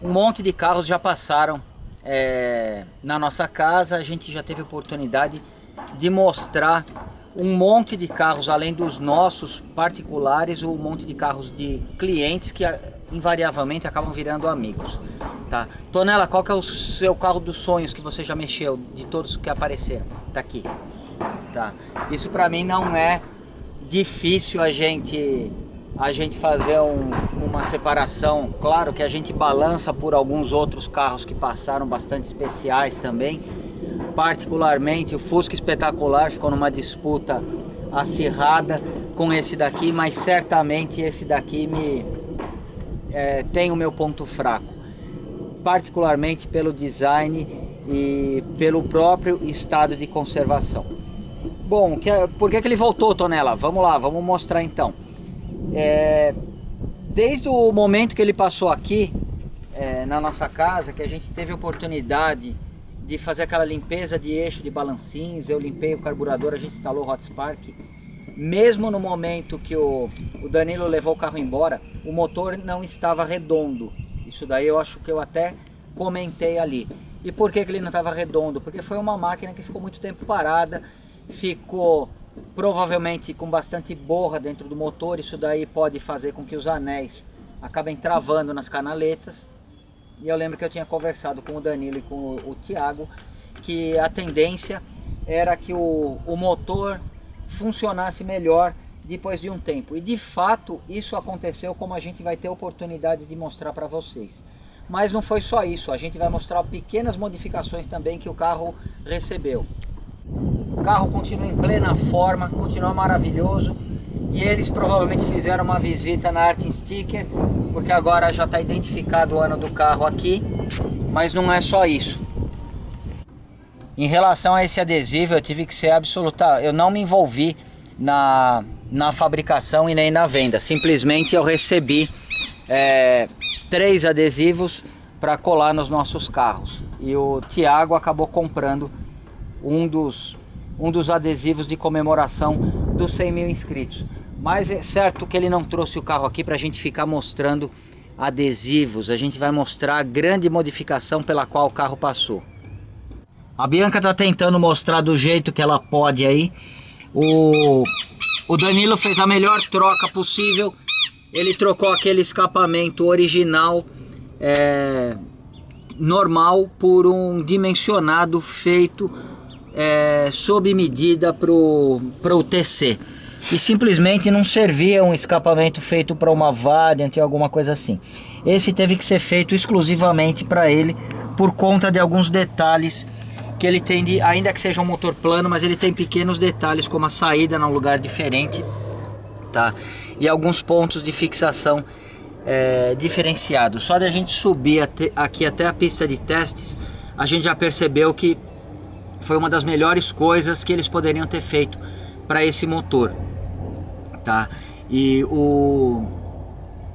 Um monte de carros já passaram na nossa casa. A gente já teve oportunidade de mostrar um monte de carros, além dos nossos particulares, um monte de carros de clientes que invariavelmente acabam virando amigos, tá? Tonela, qual que é o seu carro dos sonhos que você já mexeu, de todos que apareceram? Tá aqui, tá? Isso pra mim não é difícil a gente fazer uma separação. Claro que a gente balança por alguns outros carros que passaram bastante especiais também. Particularmente o Fusca Espetacular ficou numa disputa acirrada com esse daqui, mas certamente esse daqui tem o meu ponto fraco, particularmente pelo design e pelo próprio estado de conservação. Bom, por que ele voltou, Tonela? Vamos lá, vamos mostrar então. Desde o momento que ele passou aqui na nossa casa, que a gente teve a oportunidade de fazer aquela limpeza de eixo de balancins, eu limpei o carburador, a gente instalou o Hot Spark. Mesmo no momento que o Danilo levou o carro embora, o motor não estava redondo. Isso daí eu acho que eu até comentei ali. E por que ele não estava redondo? Porque foi uma máquina que ficou muito tempo parada, ficou provavelmente com bastante borra dentro do motor. Isso daí pode fazer com que os anéis acabem travando nas canaletas. E eu lembro que eu tinha conversado com o Danilo e com o Thiago que a tendência era que o motor funcionasse melhor depois de um tempo. E de fato isso aconteceu, como a gente vai ter oportunidade de mostrar para vocês. Mas não foi só isso, a gente vai mostrar pequenas modificações também que o carro recebeu. O carro continua em plena forma, continua maravilhoso. E eles provavelmente fizeram uma visita na Art Sticker, porque agora já está identificado o ano do carro aqui. Mas não é só isso. Em relação a esse adesivo, eu tive que ser absoluta. Eu não me envolvi na fabricação e nem na venda. Simplesmente eu recebi 3 adesivos para colar nos nossos carros. E o Thiago acabou comprando um dos adesivos de comemoração dos 100 mil inscritos. Mas é certo que ele não trouxe o carro aqui para a gente ficar mostrando adesivos. A gente vai mostrar a grande modificação pela qual o carro passou. A Bianca está tentando mostrar do jeito que ela pode aí. O Danilo fez a melhor troca possível. Ele trocou aquele escapamento original normal por um dimensionado feito sob medida para o TC. E simplesmente não servia um escapamento feito para uma Variant ou alguma coisa assim. Esse teve que ser feito exclusivamente para ele, por conta de alguns detalhes que ele tem, ainda que seja um motor plano, mas ele tem pequenos detalhes como a saída num lugar diferente, tá? E alguns pontos de fixação diferenciados. Só de a gente subir aqui até a pista de testes, a gente já percebeu que foi uma das melhores coisas que eles poderiam ter feito para esse motor, tá? E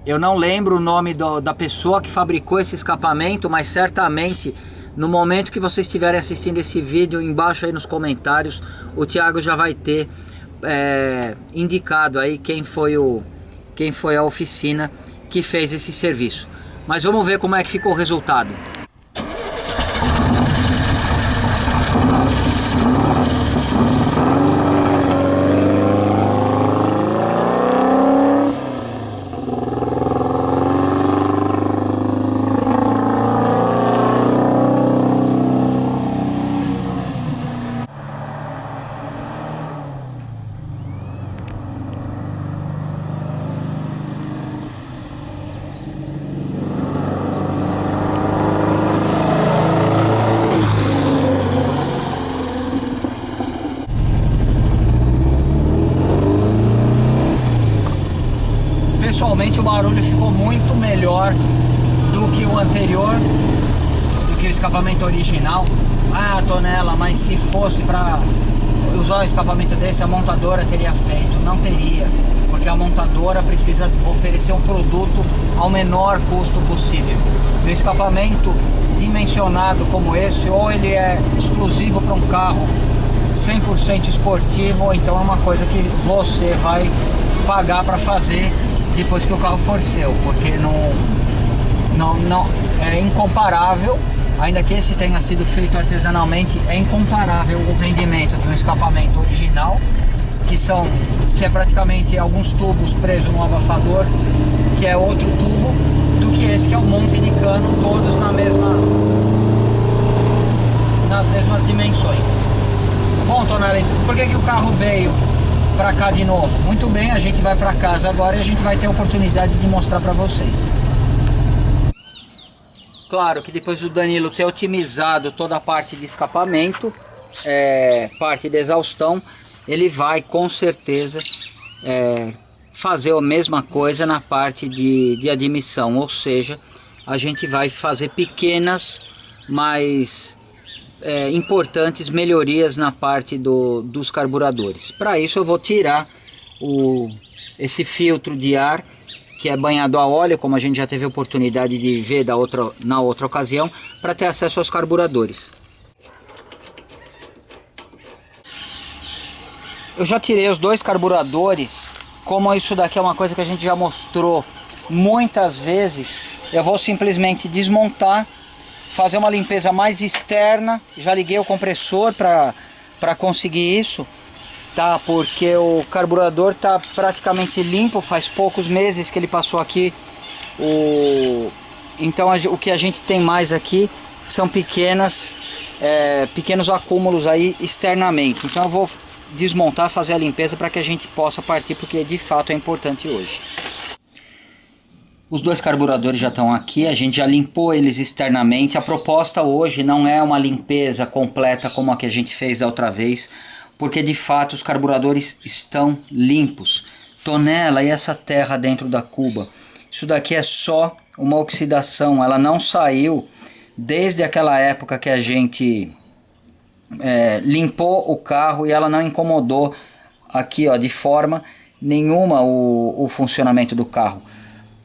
eu não lembro o nome da pessoa que fabricou esse escapamento, mas certamente no momento que vocês estiverem assistindo esse vídeo, embaixo aí nos comentários, o Thiago já vai ter indicado aí quem foi a oficina que fez esse serviço. Mas vamos ver como é que ficou o resultado. Pessoalmente o barulho ficou muito melhor do que o anterior, do que o escapamento original. Ah, Tonela, mas se fosse para usar o escapamento desse, a montadora teria feito. Não teria, porque a montadora precisa oferecer um produto ao menor custo possível. E o escapamento dimensionado como esse, ou ele é exclusivo para um carro 100% esportivo, ou então é uma coisa que você vai pagar para fazer depois que o carro for seu, porque não é incomparável, ainda que esse tenha sido feito artesanalmente, é incomparável o rendimento do escapamento original, que é praticamente alguns tubos presos no abafador, que é outro tubo, do que esse que é um monte de cano, todos nas mesmas dimensões. Bom, Tonelli, por que o carro veio para cá de novo? Muito bem, a gente vai para casa agora e a gente vai ter a oportunidade de mostrar para vocês. Claro que depois do Danilo ter otimizado toda a parte de escapamento, parte de exaustão, ele vai com certeza fazer a mesma coisa na parte de admissão, ou seja, a gente vai fazer pequenas, mas importantes melhorias na parte dos carburadores. Para isso eu vou tirar esse filtro de ar que é banhado a óleo, como a gente já teve a oportunidade de ver na outra ocasião, para ter acesso aos carburadores. Eu já tirei os dois carburadores. Como isso daqui é uma coisa que a gente já mostrou muitas vezes, eu vou simplesmente desmontar, fazer uma limpeza mais externa. Já liguei o compressor para conseguir isso, tá? Porque o carburador tá praticamente limpo, faz poucos meses que ele passou aqui. Então o que a gente tem mais aqui são pequenos acúmulos aí externamente. Então eu vou desmontar, fazer a limpeza para que a gente possa partir, porque de fato é importante hoje. Os dois carburadores já estão aqui, a gente já limpou eles externamente. A proposta hoje não é uma limpeza completa como a que a gente fez da outra vez, porque de fato os carburadores estão limpos. Tonela, e essa terra dentro da cuba? Isso daqui é só uma oxidação, ela não saiu desde aquela época que a gente limpou o carro, e ela não incomodou aqui, ó, de forma nenhuma o funcionamento do carro.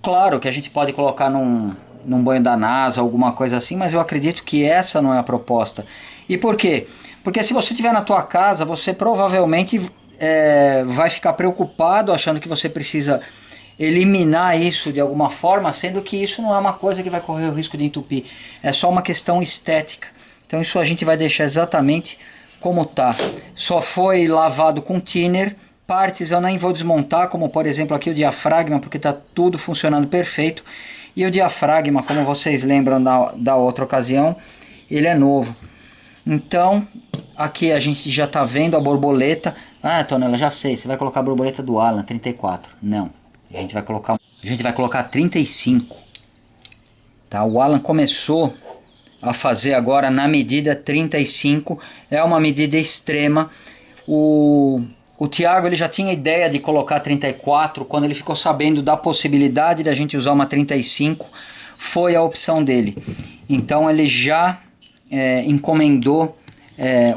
Claro que a gente pode colocar num banho da NASA, alguma coisa assim, mas eu acredito que essa não é a proposta. E por quê? Porque se você estiver na tua casa, você provavelmente vai ficar preocupado, achando que você precisa eliminar isso de alguma forma, sendo que isso não é uma coisa que vai correr o risco de entupir. É só uma questão estética. Então isso a gente vai deixar exatamente como tá. Só foi lavado com thinner. Partes eu nem vou desmontar, como por exemplo aqui o diafragma, porque está tudo funcionando perfeito. E o diafragma, como vocês lembram da outra ocasião, ele é novo. Então aqui a gente já está vendo a borboleta. Ah, Tonela, já sei, você vai colocar a borboleta do Alan 34. Não, a gente vai colocar 35. Tá? O Alan começou a fazer agora na medida 35, é uma medida extrema. O Thiago, ele já tinha ideia de colocar 34, quando ele ficou sabendo da possibilidade da gente usar uma 35, foi a opção dele. Então ele já encomendou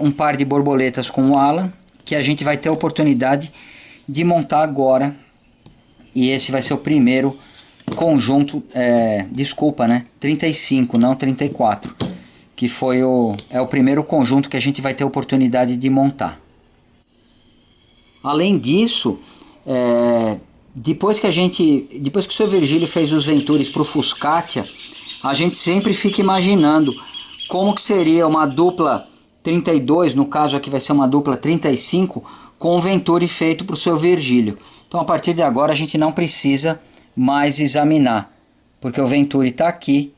um par de borboletas com o Alan, que a gente vai ter a oportunidade de montar agora, e esse vai ser o primeiro conjunto, desculpa, né, 35, não 34, que foi o primeiro conjunto que a gente vai ter a oportunidade de montar. Além disso, depois que o seu Virgílio fez os Ventures para o Fuscatia, a gente sempre fica imaginando como que seria uma dupla 32, no caso aqui vai ser uma dupla 35, com o Venturi feito para o seu Virgílio. Então a partir de agora a gente não precisa mais examinar, porque o Venturi está aqui,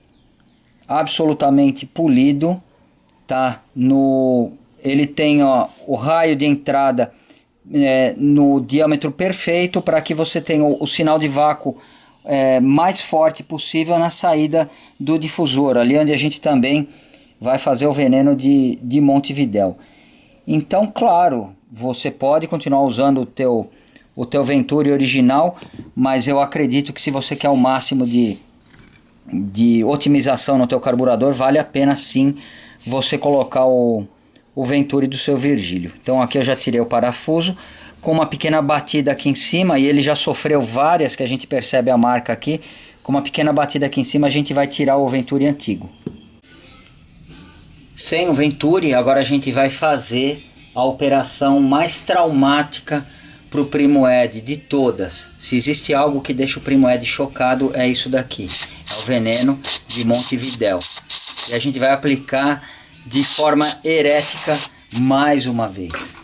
absolutamente polido, tá? Ele tem, ó, o raio de entrada no diâmetro perfeito, para que você tenha o sinal de vácuo mais forte possível na saída do difusor, ali onde a gente também vai fazer o veneno de Montevidéu. Então, claro, você pode continuar usando o teu Venturi original, mas eu acredito que se você quer o máximo de otimização no teu carburador, vale a pena sim você colocar o Venturi do seu Virgílio. Então aqui eu já tirei o parafuso com uma pequena batida aqui em cima, e ele já sofreu várias, que a gente percebe a marca aqui. Com uma pequena batida aqui em cima a gente vai tirar o Venturi antigo. Sem o Venturi, agora a gente vai fazer a operação mais traumática para o Primo Ed de todas, se existe algo que deixa o Primo Ed chocado, é isso daqui. É o veneno de Montevidéu. E a gente vai aplicar de forma herética mais uma vez.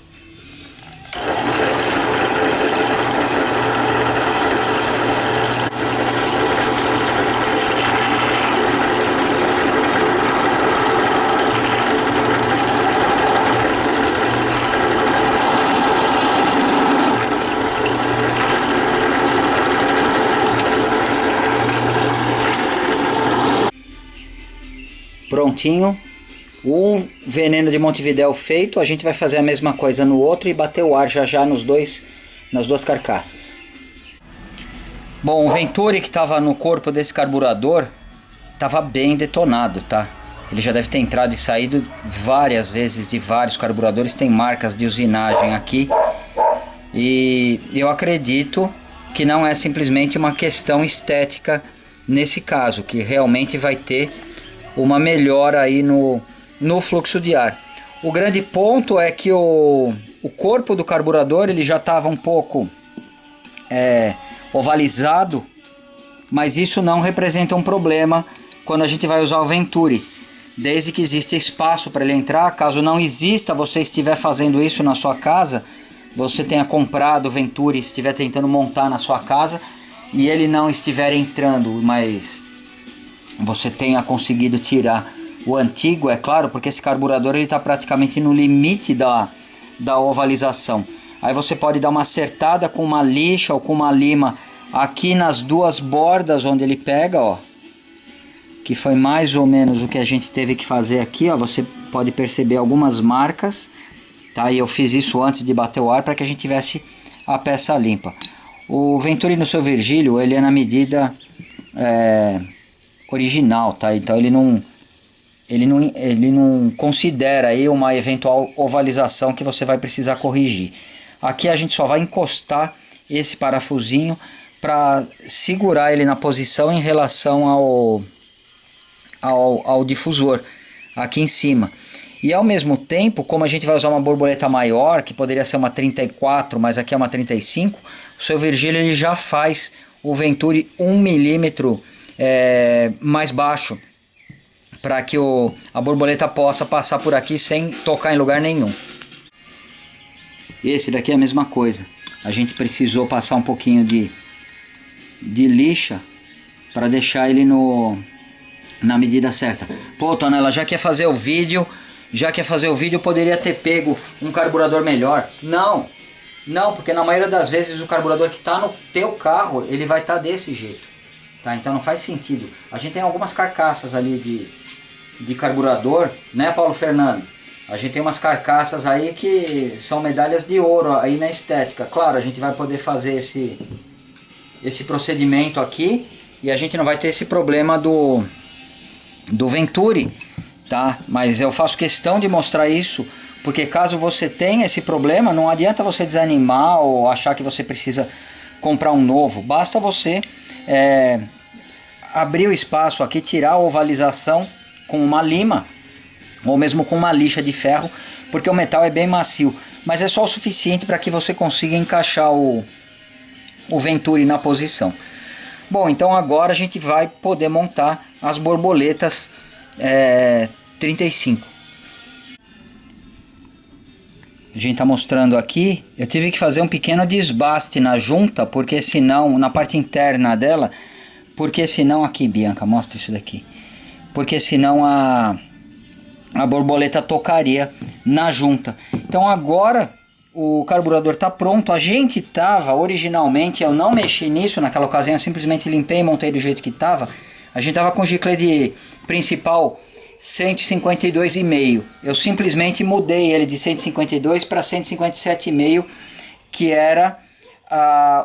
Prontinho, o veneno de Montevidéu feito, a gente vai fazer a mesma coisa no outro e bater o ar já nas duas carcaças. Bom, o Venturi que estava no corpo desse carburador estava bem detonado, tá? Ele já deve ter entrado e saído várias vezes de vários carburadores, tem marcas de usinagem aqui. E eu acredito que não é simplesmente uma questão estética nesse caso, que realmente vai ter uma melhora aí no fluxo de ar. O grande ponto é que o corpo do carburador ele já estava um pouco ovalizado, mas isso não representa um problema quando a gente vai usar o Venturi, desde que exista espaço para ele entrar. Caso não exista, você estiver fazendo isso na sua casa, você tenha comprado o Venturi, estiver tentando montar na sua casa e ele não estiver entrando, mas você tenha conseguido tirar o antigo, é claro, porque esse carburador ele está praticamente no limite da ovalização. Aí você pode dar uma acertada com uma lixa ou com uma lima aqui nas duas bordas onde ele pega, ó, que foi mais ou menos o que a gente teve que fazer aqui, ó. Você pode perceber algumas marcas, tá? E eu fiz isso antes de bater o ar para que a gente tivesse a peça limpa. O Venturi no seu Virgílio, ele é na medida original, tá? Então ele não considera aí uma eventual ovalização que você vai precisar corrigir. Aqui a gente só vai encostar esse parafusinho para segurar ele na posição em relação ao difusor aqui em cima. E ao mesmo tempo, como a gente vai usar uma borboleta maior, que poderia ser uma 34, mas aqui é uma 35, o seu Virgílio ele já faz o Venturi 1 milímetro mais baixo, para que a borboleta possa passar por aqui sem tocar em lugar nenhum. Esse daqui é a mesma coisa. A gente precisou passar um pouquinho de lixa para deixar ele na medida certa. Pô, Tonela, já quer fazer o vídeo, poderia ter pego um carburador melhor. Não, porque na maioria das vezes o carburador que está no teu carro, ele vai estar desse jeito. Tá? Então não faz sentido. A gente tem algumas carcaças ali de carburador, né, Paulo Fernando? A gente tem umas carcaças aí que são medalhas de ouro aí na estética. Claro, a gente vai poder fazer esse procedimento aqui e a gente não vai ter esse problema do Venturi, tá? Mas eu faço questão de mostrar isso, porque caso você tenha esse problema, não adianta você desanimar ou achar que você precisa comprar um novo. Basta você abrir o espaço aqui, tirar a ovalização com uma lima ou mesmo com uma lixa de ferro, porque o metal é bem macio, mas é só o suficiente para que você consiga encaixar o Venturi na posição. Bom, então agora a gente vai poder montar as borboletas 35. A gente está mostrando aqui, eu tive que fazer um pequeno desbaste na junta, porque senão, na parte interna dela, porque senão, aqui Bianca, mostra isso daqui, porque senão a borboleta tocaria na junta. Então agora o carburador está pronto. A gente estava originalmente, eu não mexi nisso naquela ocasião, eu simplesmente limpei e montei do jeito que estava. A gente estava com o giclê de principal 152,5. Eu simplesmente mudei ele de 152 para 157,5, que era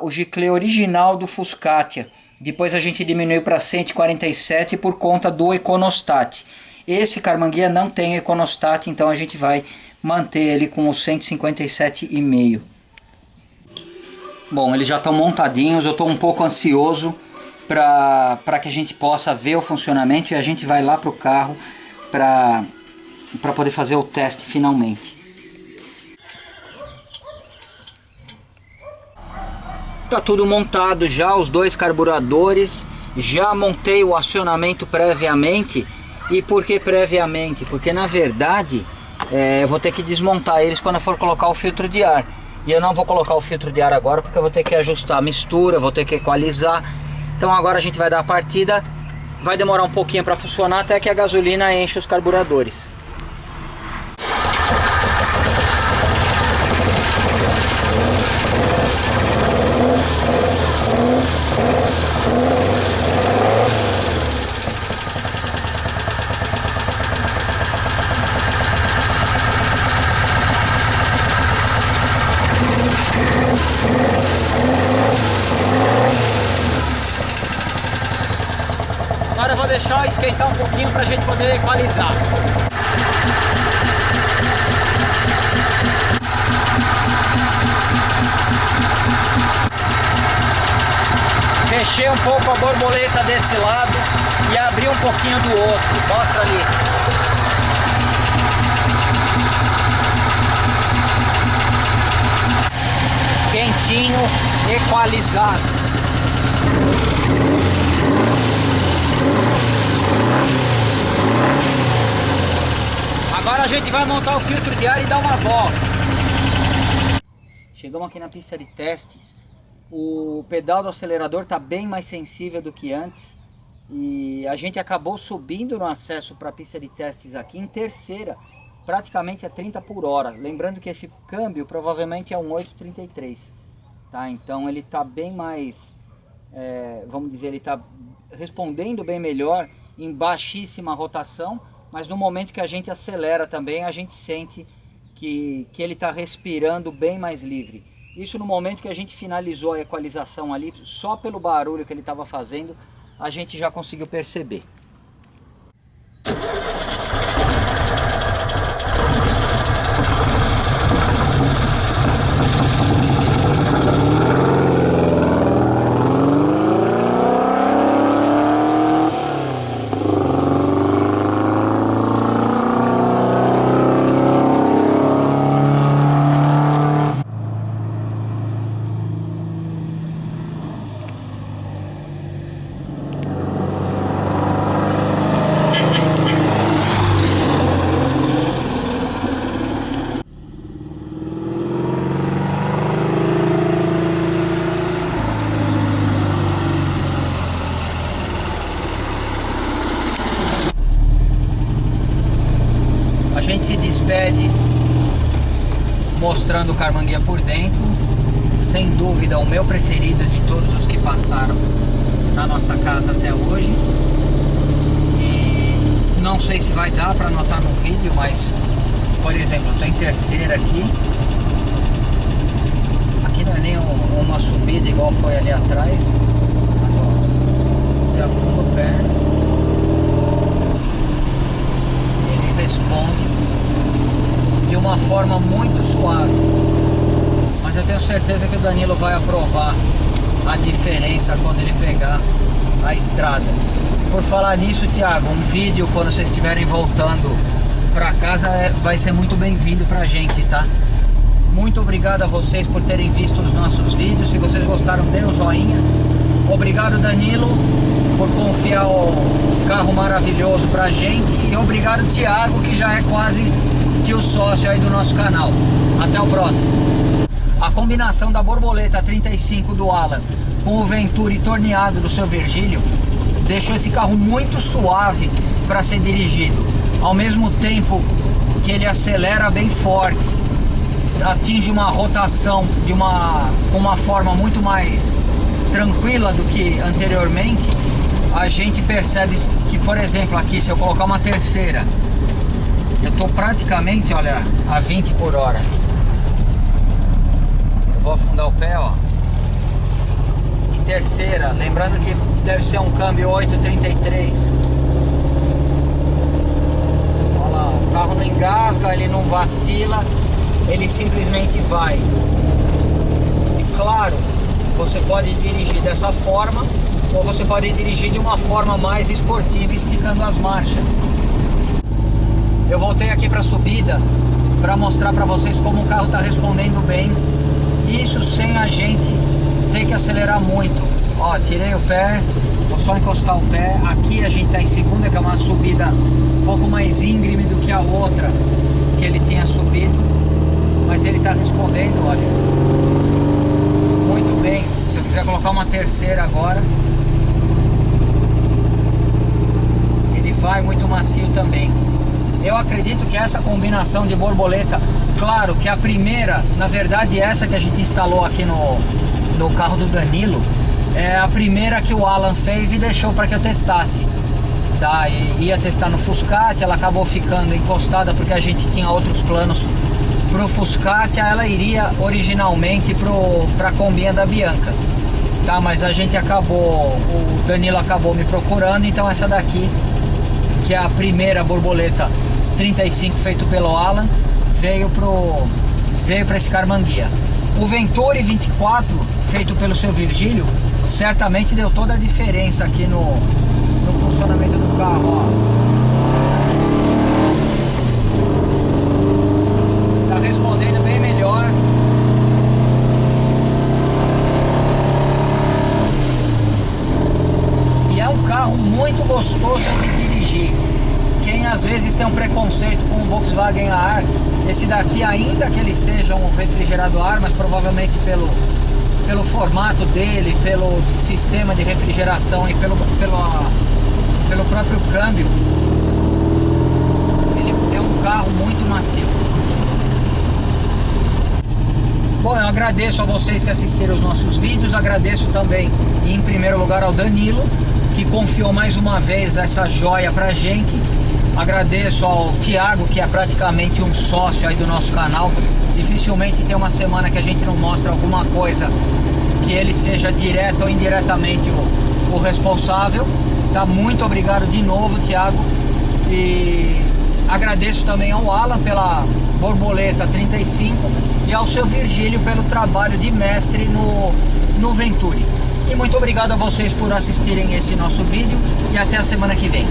o giclê original do Fuscatia. Depois a gente diminuiu para 147 por conta do Econostat. Esse Carmanguia não tem Econostat, então a gente vai manter ele com o 157,5. Bom, eles já estão montadinhos, eu estou um pouco ansioso para que a gente possa ver o funcionamento e a gente vai lá para o carro para poder fazer o teste finalmente. Tá tudo montado já, os dois carburadores. Já montei o acionamento previamente. E por que previamente? Porque na verdade eu vou ter que desmontar eles quando eu for colocar o filtro de ar. E eu não vou colocar o filtro de ar agora porque eu vou ter que ajustar a mistura, vou ter que equalizar. Então agora a gente vai dar a partida. Vai demorar um pouquinho para funcionar até que a gasolina enche os carburadores. Agora eu vou deixar esquentar um pouquinho para a gente poder equalizar. Fechei um pouco a borboleta desse lado e abri um pouquinho do outro. Mostra ali. Quentinho, equalizado. Agora a gente vai montar o filtro de ar e dar uma volta. Chegamos aqui na pista de testes. O pedal do acelerador está bem mais sensível do que antes. E a gente acabou subindo no acesso para a pista de testes aqui em terceira, praticamente a 30 por hora. Lembrando que esse câmbio provavelmente é um 833. Tá? Então ele está bem mais, vamos dizer, ele está respondendo bem melhor em baixíssima rotação. Mas no momento que a gente acelera também, a gente sente que ele está respirando bem mais livre. Isso no momento que a gente finalizou a equalização ali, só pelo barulho que ele estava fazendo, a gente já conseguiu perceber. A gente se despede mostrando o Carmanguia por dentro. Sem dúvida o meu preferido de todos os que passaram na nossa casa até hoje. E não sei se vai dar para anotar no vídeo, mas por exemplo, eu estou em terceira aqui. Aqui não é nem uma subida igual foi ali atrás. Mas, ó, você afunda o pé, ele responde de uma forma muito suave, mas eu tenho certeza que o Danilo vai aprovar a diferença quando ele pegar a estrada. Por falar nisso, Thiago, um vídeo quando vocês estiverem voltando para casa vai ser muito bem-vindo pra gente, tá? Muito obrigado a vocês por terem visto os nossos vídeos. Se vocês gostaram, dê um joinha. Obrigado, Danilo, por confiar esse carro maravilhoso pra gente. E obrigado, Thiago, que já é quase que o sócio aí do nosso canal. Até o próximo. A combinação da borboleta 35 do Alan com o Venturi torneado do seu Virgílio deixou esse carro muito suave para ser dirigido, ao mesmo tempo que ele acelera bem forte, atinge uma rotação de uma forma muito mais tranquila do que anteriormente. A gente percebe que, por exemplo, aqui se eu colocar uma terceira, eu estou praticamente, olha, a 20 por hora. Eu vou afundar o pé, ó. Em terceira, lembrando que deve ser um câmbio 833. Olha lá, o carro não engasga, ele não vacila, ele simplesmente vai. E claro, você pode dirigir dessa forma, ou você pode dirigir de uma forma mais esportiva, esticando as marchas. Eu voltei aqui para a subida para mostrar para vocês como o carro está respondendo bem. Isso sem a gente ter que acelerar muito. Ó, tirei o pé, vou só encostar o pé. Aqui a gente tá em segunda, que é uma subida um pouco mais íngreme do que a outra que ele tinha subido, mas ele tá respondendo, olha, muito bem. Se eu quiser colocar uma terceira agora, ele vai muito macio também. Eu acredito que essa combinação de borboleta, claro que a primeira, na verdade essa que a gente instalou aqui no carro do Danilo, é a primeira que o Alan fez e deixou para que eu testasse. Tá? E ia testar no Fuscati, ela acabou ficando encostada porque a gente tinha outros planos pro Fuscati, ela iria originalmente pra combinha da Bianca. Tá? Mas a gente acabou, o Danilo acabou me procurando, então essa daqui, que é a primeira borboleta 35 feito pelo Alan, veio para esse Carmanguia. O Venturi 24 feito pelo seu Virgílio certamente deu toda a diferença aqui no funcionamento do carro, ó. Tá respondendo bem melhor. E é um carro muito gostoso de dirigir. Quem às vezes tem um preconceito com o Volkswagen a ar, esse daqui, ainda que ele seja um refrigerado a ar, mas provavelmente pelo formato dele, pelo sistema de refrigeração e pelo próprio câmbio, ele é um carro muito macio. Bom, eu agradeço a vocês que assistiram os nossos vídeos, agradeço também em primeiro lugar ao Danilo, que confiou mais uma vez essa joia pra gente. Agradeço ao Thiago, que é praticamente um sócio aí do nosso canal. Dificilmente tem uma semana que a gente não mostra alguma coisa que ele seja direto ou indiretamente o responsável. Tá? Muito obrigado de novo, Thiago. E agradeço também ao Alan pela borboleta 35 e ao seu Virgílio pelo trabalho de mestre no Venturi. E muito obrigado a vocês por assistirem esse nosso vídeo e até a semana que vem.